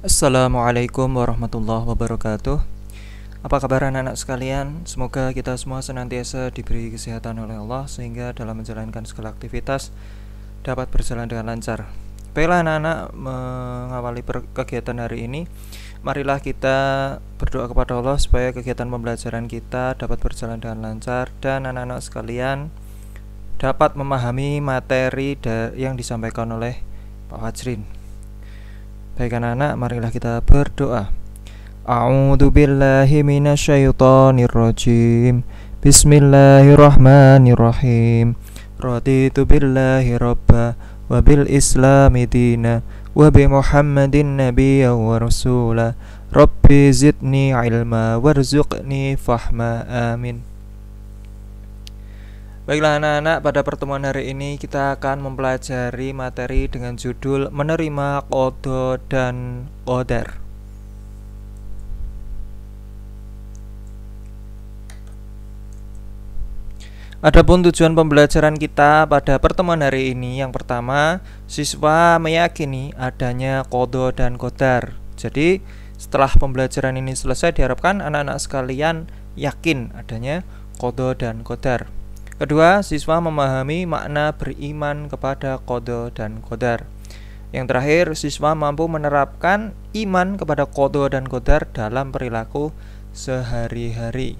Assalamualaikum warahmatullahi wabarakatuh. Apa kabar anak-anak sekalian? Semoga kita semua senantiasa diberi kesehatan oleh Allah sehingga dalam menjalankan segala aktivitas dapat berjalan dengan lancar. Baiklah anak-anak, mengawali kegiatan hari ini, marilah kita berdoa kepada Allah supaya kegiatan pembelajaran kita dapat berjalan dengan lancar dan anak-anak sekalian dapat memahami materi yang disampaikan oleh Pak Fajrin. Baik anak-anak, marilah kita berdoa. A'udzu billahi minasyaitonir rajim. Bismillahirrahmanirrahim. Raditu billahi rabba wa bil islami dina wa bi Muhammadin nabiyya wa rasula. Rabbi zidni ilma warzuqni fahma. Amin. Baiklah anak-anak, pada pertemuan hari ini kita akan mempelajari materi dengan judul menerima qada dan qadar. Adapun tujuan pembelajaran kita pada pertemuan hari ini, yang pertama, siswa meyakini adanya qada dan qadar. Jadi, setelah pembelajaran ini selesai, diharapkan anak-anak sekalian yakin adanya qada dan qadar. Kedua, siswa memahami makna beriman kepada qada dan qadar. Yang terakhir, siswa mampu menerapkan iman kepada qada dan qadar dalam perilaku sehari-hari.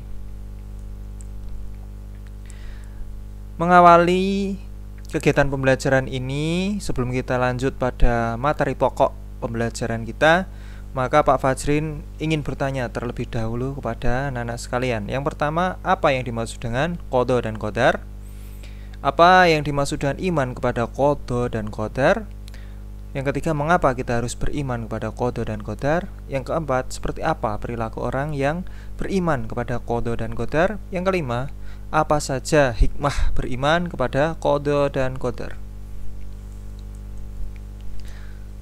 Mengawali kegiatan pembelajaran ini, sebelum kita lanjut pada materi pokok pembelajaran kita, maka Pak Fajrin ingin bertanya terlebih dahulu kepada anak-anak sekalian. Yang pertama, apa yang dimaksud dengan qada dan qadar? Apa yang dimaksud dengan iman kepada qada dan qadar? Yang ketiga, mengapa kita harus beriman kepada qada dan qadar? Yang keempat, seperti apa perilaku orang yang beriman kepada qada dan qadar? Yang kelima, apa saja hikmah beriman kepada qada dan qadar?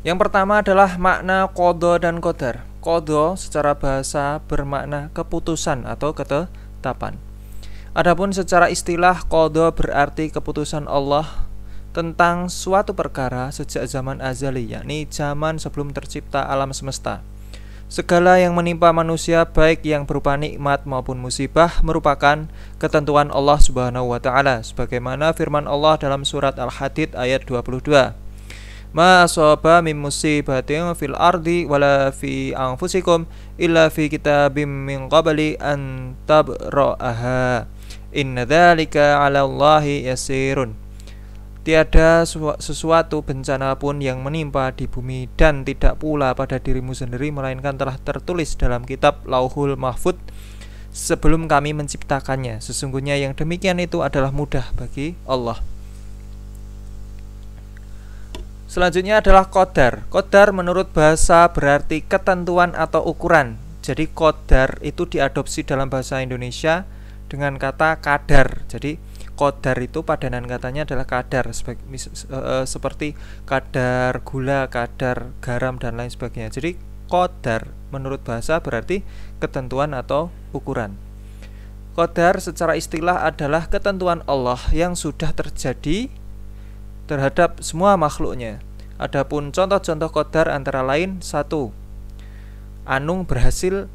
Yang pertama adalah makna qada dan qadar. Qada secara bahasa bermakna keputusan atau ketetapan. Adapun secara istilah, qada berarti keputusan Allah tentang suatu perkara sejak zaman azali, yakni zaman sebelum tercipta alam semesta. Segala yang menimpa manusia, baik yang berupa nikmat maupun musibah, merupakan ketentuan Allah Subhanahu wa taala, sebagaimana firman Allah dalam surat Al-Hadid ayat 22. Ma asaba min musibatin fil ardi wala fi anfusikum illa fi kitabim min qabli an tabra'aha inna dzalika 'ala Allahi yasirun. Tiada sesuatu bencana pun yang menimpa di bumi dan tidak pula pada dirimu sendiri melainkan telah tertulis dalam kitab Lauhul Mahfudz sebelum kami menciptakannya. Sesungguhnya yang demikian itu adalah mudah bagi Allah. Selanjutnya adalah qadar. Qadar menurut bahasa berarti ketentuan atau ukuran. Jadi qadar itu diadopsi dalam bahasa Indonesia dengan kata kadar. Jadi qadar itu padanan katanya adalah kadar, seperti kadar gula, kadar garam dan lain sebagainya. Jadi qadar menurut bahasa berarti ketentuan atau ukuran. Qadar secara istilah adalah ketentuan Allah yang sudah terjadi terhadap semua makhluknya. Adapun contoh-contoh qadar antara lain: 1. Anung berhasil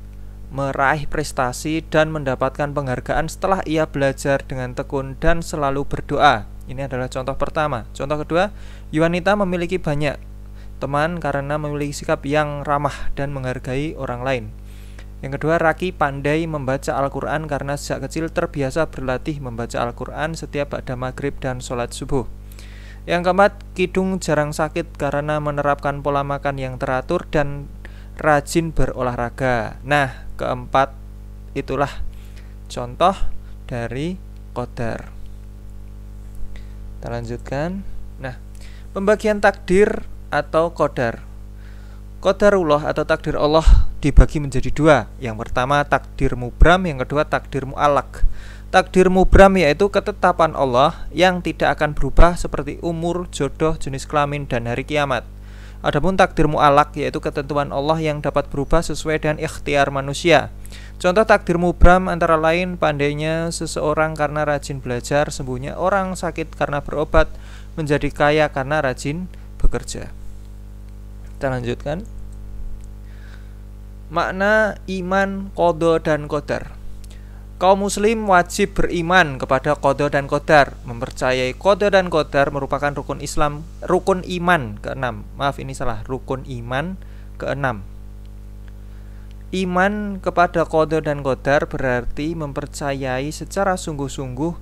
meraih prestasi dan mendapatkan penghargaan setelah ia belajar dengan tekun dan selalu berdoa. Ini adalah contoh pertama. Contoh kedua, Yuanita memiliki banyak teman karena memiliki sikap yang ramah dan menghargai orang lain. Yang kedua, Raki pandai membaca Al-Quran karena sejak kecil terbiasa berlatih membaca Al-Quran setiap ba'da maghrib dan sholat subuh. Yang keempat, Kidung jarang sakit karena menerapkan pola makan yang teratur dan rajin berolahraga. Nah, keempat itulah contoh dari qadar. Kita lanjutkan. Nah, pembagian takdir atau qadar. Qadarullah atau takdir Allah dibagi menjadi dua. Yang pertama takdir mubram, yang kedua takdir mu'allaq. Takdir mubram yaitu ketetapan Allah yang tidak akan berubah seperti umur, jodoh, jenis kelamin, dan hari kiamat. Adapun takdir mu'allaq yaitu ketentuan Allah yang dapat berubah sesuai dengan ikhtiar manusia. Contoh takdir mubram antara lain pandainya seseorang karena rajin belajar, sembuhnya orang sakit karena berobat, menjadi kaya karena rajin bekerja. Kita lanjutkan. Makna iman qadha dan qadar. Kaum muslim wajib beriman kepada qadha dan qadar. Mempercayai qadha dan qadar merupakan rukun iman keenam. Maaf, ini salah, rukun iman keenam. Iman kepada qadha dan qadar berarti mempercayai secara sungguh-sungguh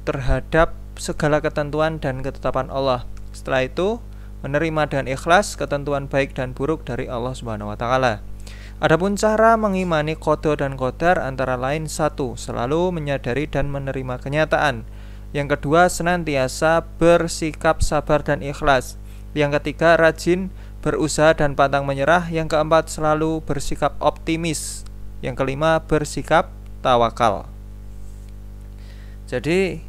terhadap segala ketentuan dan ketetapan Allah. Setelah itu menerima dengan ikhlas ketentuan baik dan buruk dari Allah Subhanahu wa taala. Adapun cara mengimani qadha dan qadar antara lain: 1. Selalu menyadari dan menerima kenyataan. Yang kedua, senantiasa bersikap sabar dan ikhlas. Yang ketiga, rajin berusaha dan pantang menyerah. Yang keempat, selalu bersikap optimis. Yang kelima, bersikap tawakal. Jadi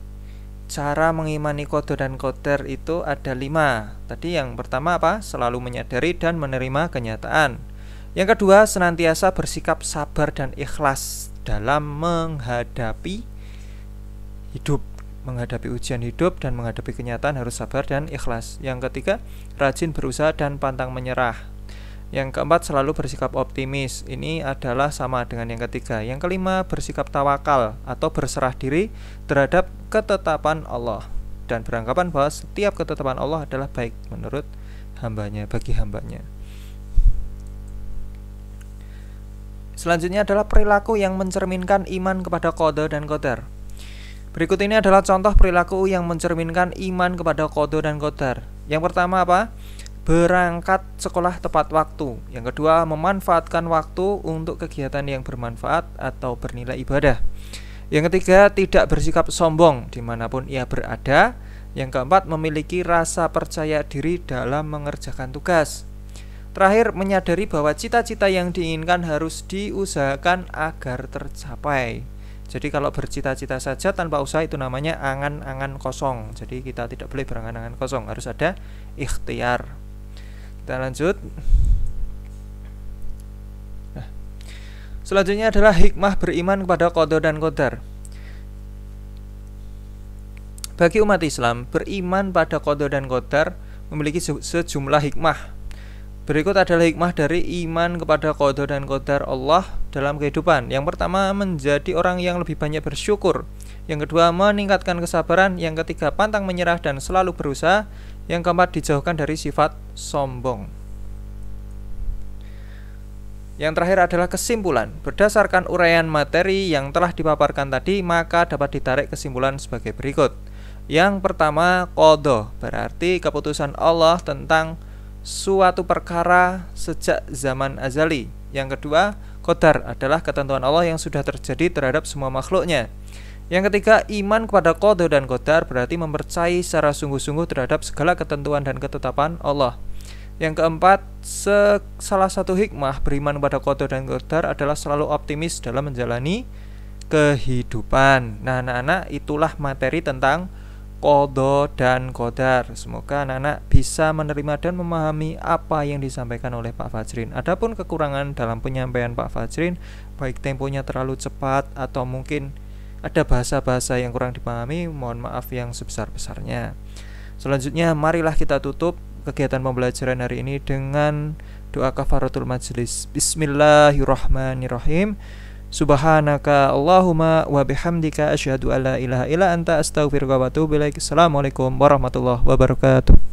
cara mengimani qadha dan qadar itu ada 5. Tadi yang pertama apa? Selalu menyadari dan menerima kenyataan. Yang kedua, senantiasa bersikap sabar dan ikhlas dalam menghadapi hidup, menghadapi ujian hidup dan menghadapi kenyataan harus sabar dan ikhlas. Yang ketiga, rajin berusaha dan pantang menyerah. Yang keempat, selalu bersikap optimis. Ini adalah sama dengan yang ketiga. Yang kelima, bersikap tawakal atau berserah diri terhadap ketetapan Allah dan beranggapan bahwa setiap ketetapan Allah adalah baik menurut hambanya, bagi hambanya. Selanjutnya adalah perilaku yang mencerminkan iman kepada qadha dan qadar. Berikut ini adalah contoh perilaku yang mencerminkan iman kepada qadha dan qadar. Yang pertama apa? Berangkat sekolah tepat waktu. Yang kedua, memanfaatkan waktu untuk kegiatan yang bermanfaat atau bernilai ibadah. Yang ketiga, tidak bersikap sombong dimanapun ia berada. Yang keempat, memiliki rasa percaya diri dalam mengerjakan tugas. Terakhir, menyadari bahwa cita-cita yang diinginkan harus diusahakan agar tercapai. Jadi kalau bercita-cita saja tanpa usaha itu namanya angan-angan kosong. Jadi kita tidak boleh berangan-angan kosong, harus ada ikhtiar. Kita lanjut. Selanjutnya adalah hikmah beriman kepada qadha dan qadar. Bagi umat Islam, beriman pada qadha dan qadar memiliki sejumlah hikmah. Berikut adalah hikmah dari iman kepada qadha dan qadar Allah dalam kehidupan. Yang pertama, menjadi orang yang lebih banyak bersyukur. Yang kedua, meningkatkan kesabaran. Yang ketiga, pantang menyerah dan selalu berusaha. Yang keempat, dijauhkan dari sifat sombong. Yang terakhir adalah kesimpulan. Berdasarkan uraian materi yang telah dipaparkan tadi, maka dapat ditarik kesimpulan sebagai berikut. Yang pertama, qadha berarti keputusan Allah tentang suatu perkara sejak zaman azali. Yang kedua, qadar adalah ketentuan Allah yang sudah terjadi terhadap semua makhluknya. Yang ketiga, iman kepada qadha dan qadar berarti mempercayai secara sungguh-sungguh terhadap segala ketentuan dan ketetapan Allah. Yang keempat, salah satu hikmah beriman kepada qadha dan qadar adalah selalu optimis dalam menjalani kehidupan. Nah, anak-anak, itulah materi tentang qadha dan qadar. Semoga anak-anak bisa menerima dan memahami apa yang disampaikan oleh Pak Fajrin. Adapun kekurangan dalam penyampaian Pak Fajrin, baik temponya terlalu cepat atau mungkin ada bahasa-bahasa yang kurang dipahami, mohon maaf yang sebesar-besarnya. Selanjutnya, marilah kita tutup kegiatan pembelajaran hari ini dengan doa kafaratul majlis. Bismillahirrahmanirrahim. Subhanaka Allahumma wa bihamdika asyhadu alla ilaha illa anta astaghfiruka wa atubu ilaik. Assalamualaikum warahmatullahi wabarakatuh.